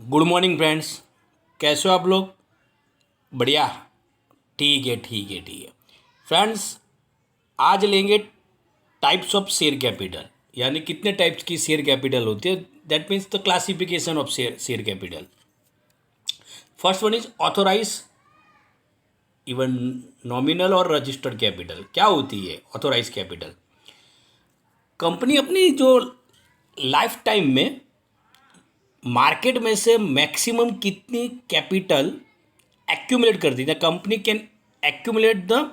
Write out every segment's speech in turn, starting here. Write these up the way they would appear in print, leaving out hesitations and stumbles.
Good morning friends. कैसे हो आप लोग? बढ़िया। ठीक है फ्रेंड्स, आज लेंगे टाइप्स ऑफ शेयर कैपिटल, यानी कितने टाइप्स की शेयर कैपिटल होती है। That means the classification of share capital. First one is authorise, even nominal और रजिस्टर्ड कैपिटल। क्या होती है ऑथोराइज कैपिटल? कंपनी अपनी जो लाइफ टाइम में मार्केट में से मैक्सिमम कितनी कैपिटल एक्यूमुलेट करती है। Company can accumulate the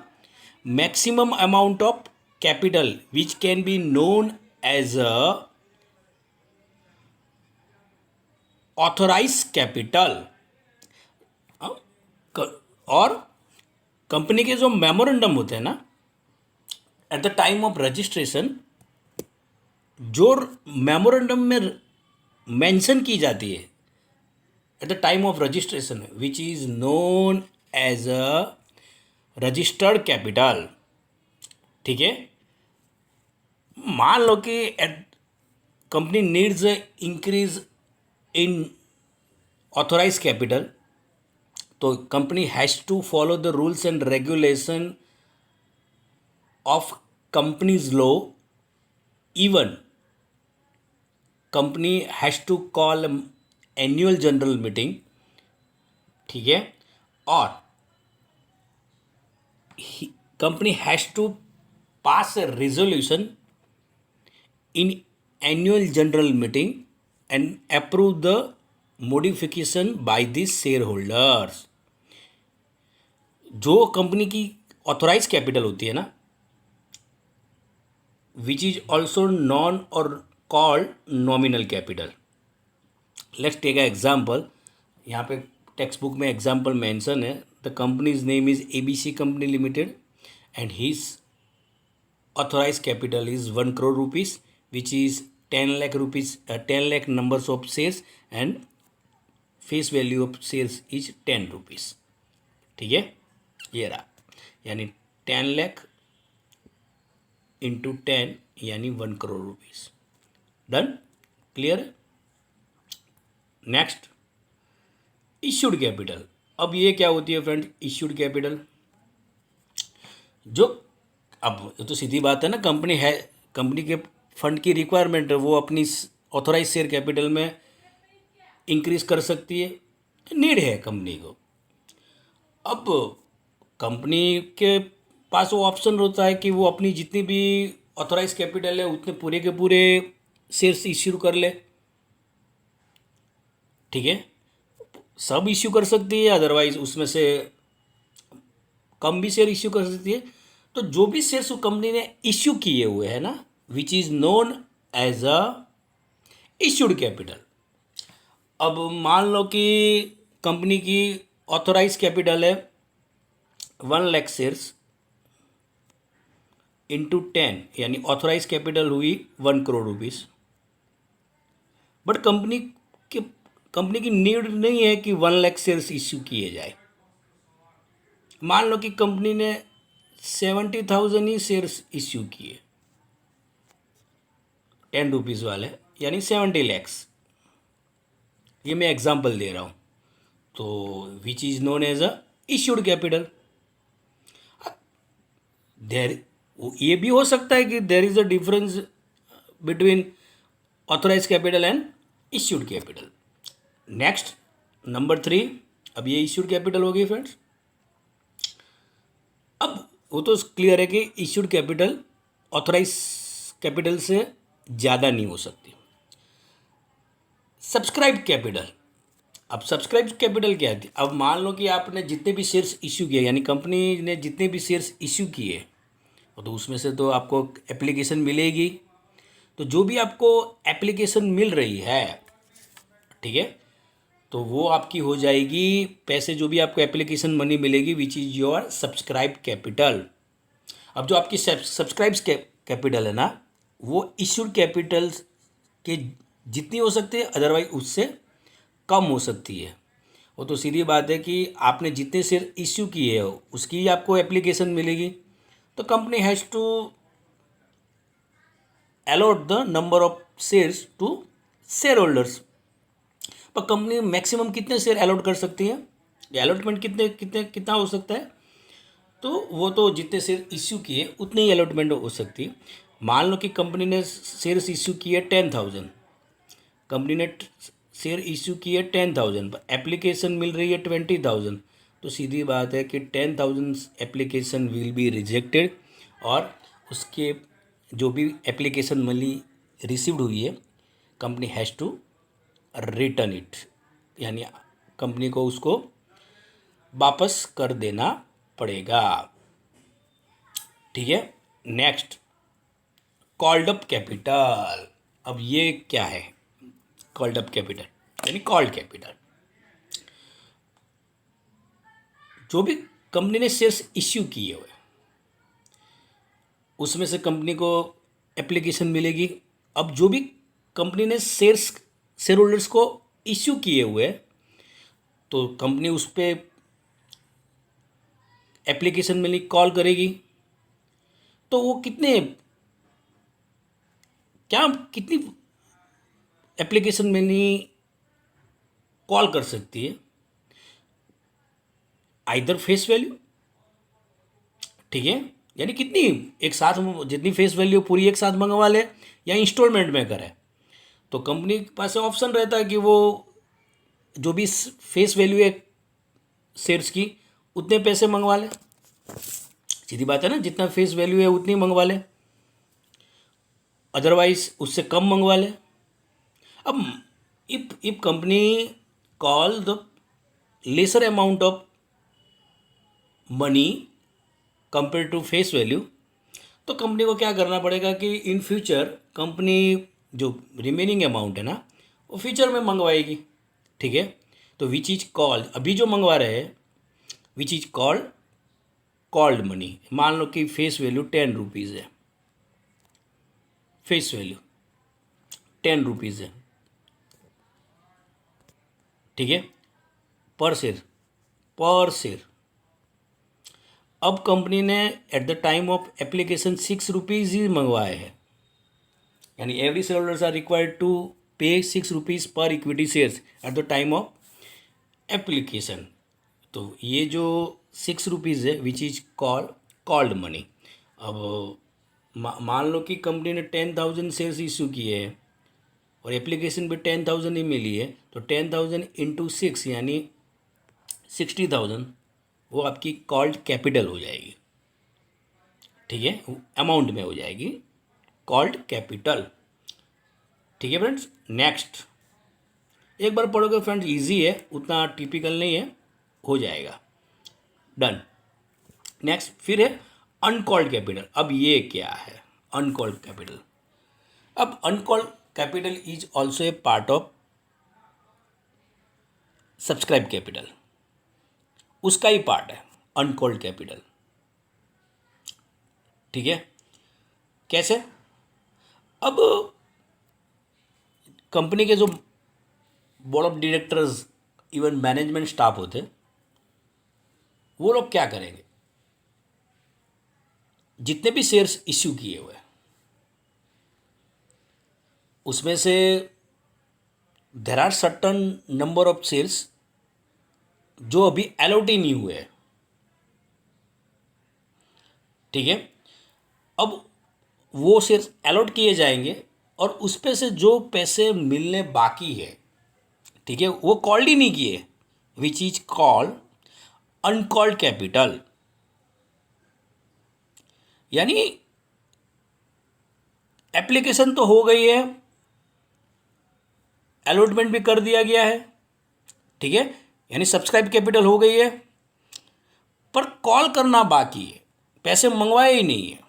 maximum amount of capital which can be known as a authorized capital। और कंपनी के जो मेमोरेंडम होते हैं ना, at the time of registration, जो मेमोरेंडम में मेंशन की जाती है at the time of registration, which is known as a registered capital. ठीक है। मान लो कि at company needs increase in authorise capital, तो company has to follow the rules and regulation of companies law. Even company has to call annual general meeting. ठीक है। और company has to pass a resolution in annual general meeting and approve the modification by the share holders. जो company की authorise capital होती है ना, which is also known और called nominal capital. Let's take a example. यहाँ पे text book में example mention है। The company's name is ABC company limited and his authorise capital is 1 crore rupees, which is 10 lakh rupees, 10 lakh numbers of shares and face value of shares is 10 rupees. ठीक है, ये रहा। यानी 10 lakh into 10 यानी 1 crore rupees. Done? Clear है? Next, issued capital. अब ये क्या होती है फ्रेंड? इश्यूड कैपिटल जो, अब ये तो सीधी बात है ना, कंपनी है, कंपनी के फंड की रिक्वायरमेंट है, वो अपनी ऑथोराइज शेयर कैपिटल में इंक्रीज कर सकती है, नीड है कंपनी को। अब कंपनी के पास वो ऑप्शन होता है कि वो अपनी जितनी भी ऑथोराइज कैपिटल है उतने पूरे के पूरे शेयर्स इश्यू कर ले। ठीक है, सब इश्यू कर सकती है, अदरवाइज उसमें से कम भी शेयर इश्यू कर सकती है। तो जो भी शेयर्स कंपनी ने इश्यू किए हुए हैं ना, which is known as a issued capital. अब मान लो कि कंपनी की ऑथोराइज कैपिटल है 1 लाख शेयर्स इंटू 10, यानी ऑथोराइज कैपिटल हुई 1 crore रुपीज़। बट के कंपनी की नीड नहीं है कि 1 लाख शेयर्स इश्यू किए जाए। मान लो कि कंपनी ने 70,000 ही शेयर्स इश्यू किए 10 रुपीज़ वाले, यानी 70 lakhs। ये मैं एग्जांपल दे रहा हूँ। तो which is known as a issued capital. There ये भी हो सकता है कि there is a difference between authorise capital and issued capital. Next, number 3। अब ये इश्यूड कैपिटल हो गई फ्रेंड्स। अब वो तो क्लियर है कि इश्यूड कैपिटल ऑथोराइज कैपिटल से ज़्यादा नहीं हो सकती। Subscribe capital. अब सब्सक्राइब कैपिटल क्या है? अब मान लो कि आपने जितने भी शेयर्स इश्यू किए, यानी कंपनी ने जितने भी शेयर्स इश्यू किए, तो उसमें से तो आपको एप्लीकेशन मिलेगी। तो जो भी आपको एप्लीकेशन मिल रही है, ठीक है, तो वो आपकी हो जाएगी पैसे, जो भी आपको एप्लीकेशन मनी मिलेगी, which is your subscribe capital. अब जो आपकी सब्सक्राइब कैपिटल है ना, वो इश्यूड कैपिटल के जितनी हो सकती है, अदरवाइज उससे कम हो सकती है। वो तो सीधी बात है कि आपने जितने शेयर इश्यू किए हो उसकी आपको एप्लीकेशन मिलेगी। तो company has to allot the number of shares to shareholders। पर कंपनी मैक्सिमम कितने शेयर अलॉट कर सकती है, अलॉटमेंट कितना हो सकता है, तो वो तो जितने शेयर इश्यू किए उतनी ही अलॉटमेंट हो सकती है। मान लो कि कंपनी ने शेयर्स इश्यू किए 10,000, कंपनी ने शेयर इश्यू किए 10,000 पर एप्लीकेशन मिल रही है 20,000, तो सीधी बात है कि 10,000 एप्लीकेशन विल बी रिजेक्टेड, और उसके जो भी एप्लीकेशन मनी रिसीव्ड हुई है company has to return it, यानी कंपनी को उसको वापस कर देना पड़ेगा। ठीक है, नेक्स्ट कॉल्ड अप कैपिटल। अब ये क्या है कॉल्ड अप कैपिटल, यानी कॉल्ड कैपिटल, जो भी कंपनी ने शेयर्स इश्यू किए हुए उसमें से कंपनी को एप्लीकेशन मिलेगी। अब जो भी कंपनी ने शेयर होल्डर्स को इश्यू किए हुए, तो कंपनी उस पर एप्लीकेशन मिली कॉल करेगी, तो वो कितनी एप्लीकेशन मिली कॉल कर सकती है, आइदर फेस वैल्यू, ठीक है, यानी कितनी एक साथ, जितनी फेस वैल्यू पूरी एक साथ मंगवा ले या इंस्टॉलमेंट में करे, तो कंपनी के पास ऑप्शन रहता है कि वो जो भी फेस वैल्यू है शेयर्स की उतने पैसे मंगवा ले। सीधी बात है ना, जितना फेस वैल्यू है उतनी मंगवा ले, अदरवाइज उससे कम मंगवा ले। अब if company call the lesser amount of money compare to face value, तो कंपनी को क्या करना पड़ेगा कि इन फ्यूचर कंपनी जो रिमेनिंग अमाउंट है ना वो फ्यूचर में मंगवाएगी। ठीक है, तो विच इज कॉल्ड, अभी जो मंगवा रहे हैं विच इज कॉल्ड मनी। मान लो कि फेस वैल्यू 10 रुपीज़ है, फेस वैल्यू 10 रुपीज़ है, ठीक है, पर शेयर। अब कंपनी ने at the time of application 6 rupees ही मंगवाए हैं, यानी every share holders are required to pay 6 rupees पर equity shares at the time of application. तो ये जो 6 रुपीज़ है विच इज कॉल्ड मनी। अब मान लो कि कंपनी ने 10,000 शेयर्स इशू किए हैं और एप्लीकेशन भी 10,000 ही मिली है, तो 10,000 इंटू 6 यानी 60,000 वो आपकी कॉल्ड कैपिटल हो जाएगी। ठीक है, अमाउंट में हो जाएगी कॉल्ड कैपिटल। ठीक है फ्रेंड्स, नेक्स्ट एक बार पढ़ोगे फ्रेंड्स, इजी है, उतना टिपिकल नहीं है, हो जाएगा, डन। नेक्स्ट फिर है अनकॉल्ड कैपिटल। अब ये क्या है अनकॉल्ड कैपिटल? अब uncalled capital is also a part of subscribe capital, उसका ही पार्ट है अनकॉल्ड कैपिटल। ठीक है, कैसे? अब कंपनी के जो board of directors even management staff होते वो लोग क्या करेंगे, जितने भी शेयर्स इश्यू किए हुए उसमें से there are certain number of shares जो अभी अलॉट ही नहीं हुए हैं। ठीक है, अब वो शेयर्स अलॉट किए जाएंगे और उस पे से जो पैसे मिलने बाकी है, ठीक है, वो कॉल्ड ही नहीं किए, which is called uncalled capital. यानी एप्लीकेशन तो हो गई है, अलॉटमेंट भी कर दिया गया है, ठीक है, यानी सब्सक्राइब कैपिटल हो गई है, पर कॉल करना बाकी है, पैसे मंगवाए ही नहीं है।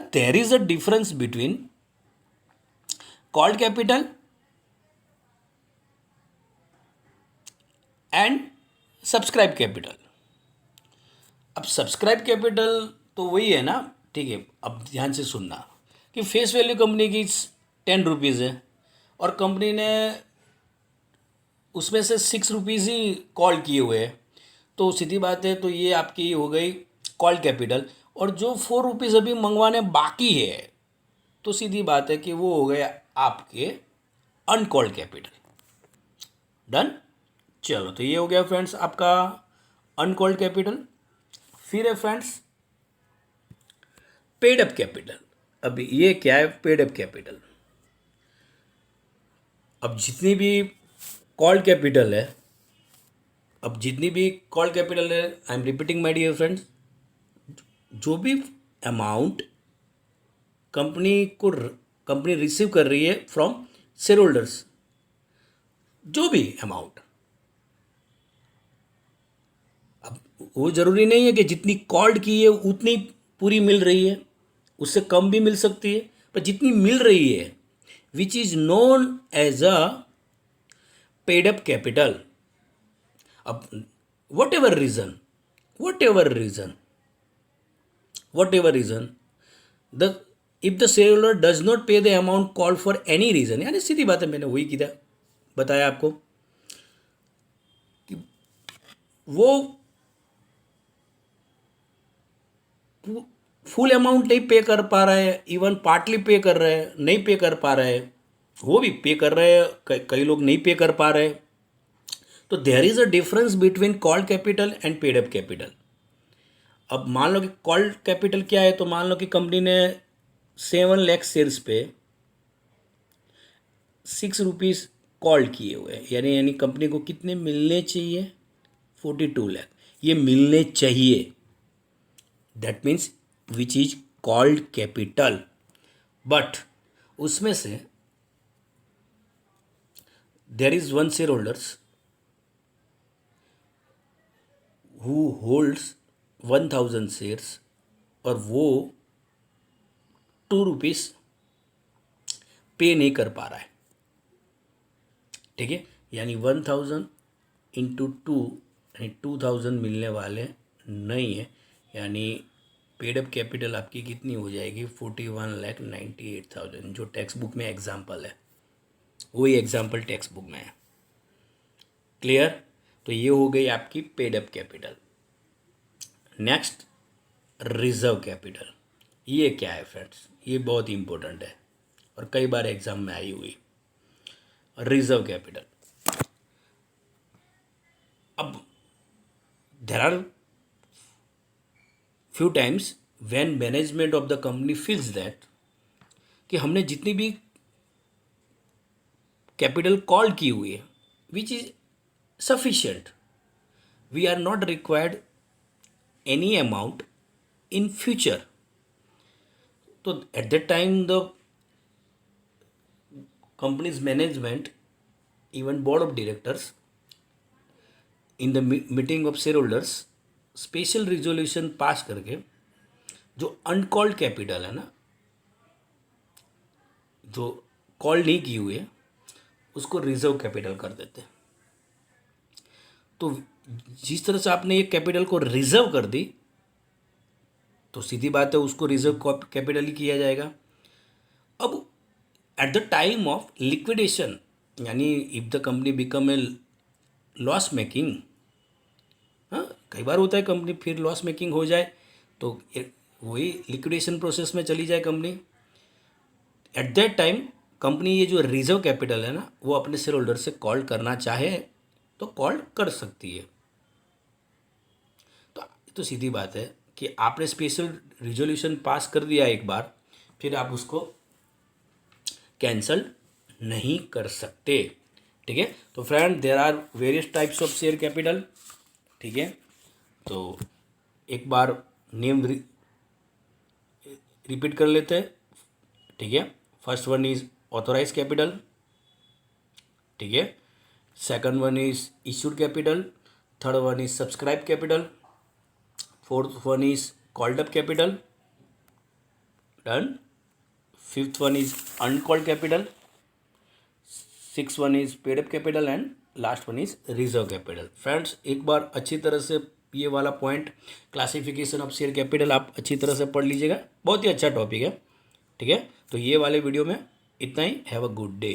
There is a difference between called capital and subscribe capital. अब सब्सक्राइब कैपिटल तो वही है ना, ठीक है, अब ध्यान से सुनना कि फेस वैल्यू कंपनी की 10 रुपीज़ है और कंपनी ने उसमें से 6 रुपीज़ ही कॉल किए हुए हैं, तो सीधी बात है, तो ये आपकी हो गई कॉल कैपिटल। और जो 4 रुपीज़ अभी मंगवाने बाकी है, तो सीधी बात है कि वो हो गए आपके अनकॉल्ड कैपिटल। डन। चलो तो ये हो गया फ्रेंड्स आपका अनकॉल्ड कैपिटल। फिर है फ्रेंड्स पेड अप कैपिटल। अब ये क्या है पेड अप कैपिटल? अब जितनी भी कॉल्ड कैपिटल है, I am repeating my dear friends, जो भी अमाउंट कंपनी रिसीव कर रही है फ्रॉम शेयर होल्डर्स, जो भी अमाउंट, अब वो जरूरी नहीं है कि जितनी कॉल्ड की है उतनी पूरी मिल रही है, उससे कम भी मिल सकती है, पर जितनी मिल रही है which is known as a paid up capital. अब whatever reason the if the share holder does not pay the amount call for any reason, यानी सीधी बात है, मैंने वही किया बताया आपको कि वो फुल अमाउंट नहीं पे कर पा रहा है, इवन पार्टली पे कर रहे हैं, नहीं पे कर पा रहे हैं, वो भी पे कर रहे हैं, कई लोग नहीं पे कर पा रहे। तो there is a difference between called capital and paid up capital. अब मान लो कि कॉल्ड कैपिटल क्या है, तो मान लो कि कंपनी ने 7 लाख शेयर्स पे 6 रुपीज़ कॉल्ड किए हुए हैं, यानी कंपनी को कितने मिलने चाहिए? 42 लाख ये मिलने चाहिए। That means which is called capital. But उसमें से there is one share holders who holds 1000 shares और वो 2 रुपीज़ पे नहीं कर पा रहा है, ठीक है, यानी 1000 इंटू 2 यानी 2000 मिलने वाले नहीं है, यानी पेड अप कैपिटल आपकी कितनी हो जाएगी? 41,98,000, जो टेक्स्ट बुक में एग्जाम्पल है, वही एग्जाम्पल टेक्स्ट बुक में है। क्लियर? तो ये हो गई आपकी paid up capital. Next reserve capital. ये क्या है फ्रेंड्स? ये बहुत ही इंपॉर्टेंट है और कई बार एग्जाम में आई हुई। रिजर्व कैपिटल, अब there are few times when management of the company feels that कि हमने जितनी भी कैपिटल कॉल की हुई है which is sufficient, we are not required any amount in future. तो at that time the company's management even board of directors in the meeting of share holders special resolution pass करके जो uncalled capital है ना, जो call नहीं की हुई है, उसको रिजर्व कैपिटल कर देते। तो जिस तरह से आपने ये कैपिटल को रिजर्व कर दी, तो सीधी बात है उसको रिजर्व कैपिटल ही किया जाएगा। अब at the time of liquidation, यानी if the company become a loss making, हाँ कई बार होता है कंपनी फिर लॉस मेकिंग हो जाए तो वही लिक्विडेशन प्रोसेस में चली जाए company, eight that time company ये जो रिजर्व कैपिटल है ना, वो अपने शेयर होल्डर से कॉल करना चाहे तो कॉल कर सकती है। तो सीधी बात है कि आपने स्पेशल रिजोल्यूशन पास कर दिया एक बार, फिर आप उसको कैंसल नहीं कर सकते, ठीक है। तो friend there are various types of share capital, ठीक है। तो एक बार नेम रिपीट कर लेते हैं, ठीक है। First one is authorise capital, ठीक है। Second one is issued capital, third one is subscribe capital, fourth one is called up capital, done. Fifth one is uncalled capital, six one is paid up capital and last one is reserve capital. Friends एक बार अच्छी तरह से ये वाला point classification of share capital आप अच्छी तरह से पढ़ लीजिएगा, बहुत ही अच्छा टॉपिक है, ठीक है। तो ये वाले वीडियो में इतना ही। Have a good day.